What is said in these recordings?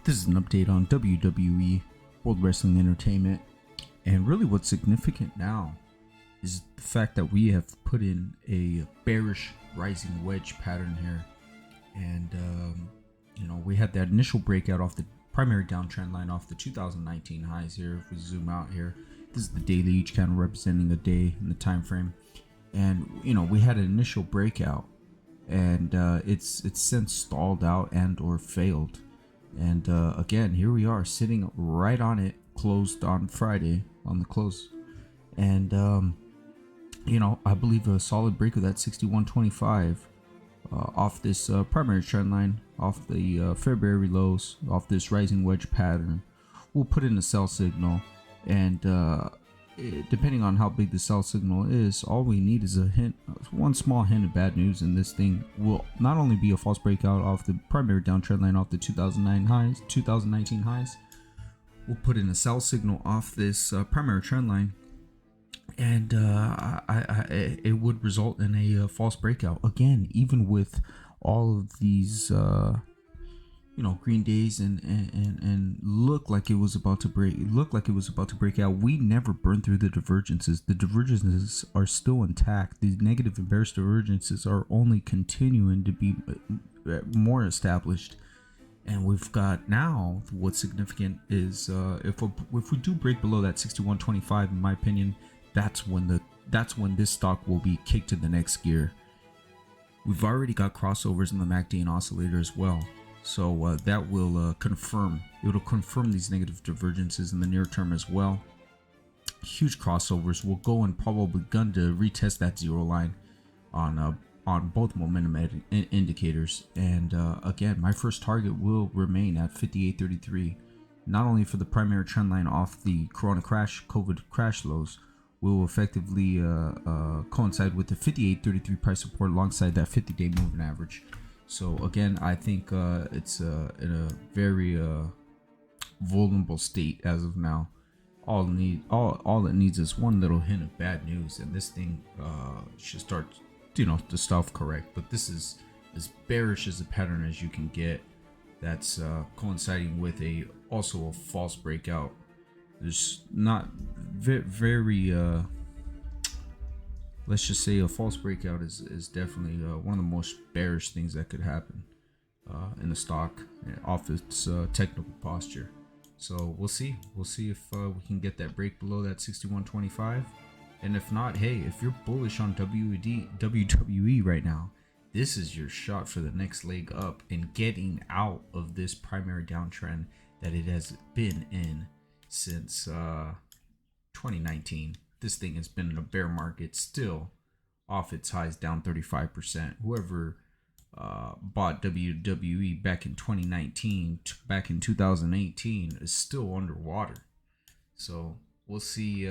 This is an update on WWE, World Wrestling Entertainment, and really what's significant now is the fact that we have put in a bearish rising wedge pattern here. And, we had that initial breakout off the primary downtrend line off the 2019 highs here. If we zoom out here, this is the daily, each kind of representing a day in the time frame. And, we had an initial breakout and it's since stalled out and or failed. And again, here we are sitting right on it, closed on Friday on the close. And, I believe a solid break of that 61.25 off this primary trend line, off the February lows, off this rising wedge pattern. We'll put in a sell signal. And depending on how big the sell signal is, all we need is a hint, one small hint of bad news, and this thing will not only be a false breakout off the primary downtrend line off the 2019 highs. We'll put in a sell signal off this primary trend line, and it would result in a false breakout again, even with all of these green days and look like it was about to break out. We never burned through the divergences. The divergences are still intact. The negative and bearish divergences are only continuing to be more established. And we've got now, what's significant is if we do break below that 61.25, in my opinion, that's when this stock will be kicked to the next gear. We've already got crossovers in the MACD and oscillator as well. So that will confirm these negative divergences in the near term as well. Huge crossovers will go and probably gun to retest that zero line on both momentum indicators. And again, my first target will remain at 58.33. Not only for the primary trend line off the COVID crash lows, will effectively coincide with the 58.33 price support alongside that 50-day moving average. So again, I think it's in a very vulnerable state as of now. All it needs is one little hint of bad news, and this thing should start, to self-correct. But this is as bearish as a pattern as you can get. That's coinciding with also a false breakout. There's not very let's just say a false breakout is definitely one of the most bearish things that could happen in the stock off its technical posture. So we'll see if we can get that break below that 61.25, and if not, hey, if you're bullish on WWE right now, this is your shot for the next leg up and getting out of this primary downtrend that it has been in since 2019. This thing has been in a bear market, still off its highs, down 35%. Whoever bought WWE back in 2019, back in 2018, is still underwater. So we'll see.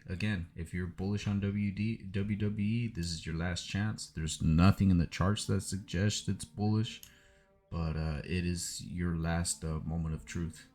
Again, if you're bullish on WWE, this is your last chance. There's nothing in the charts that suggests it's bullish, but it is your last moment of truth.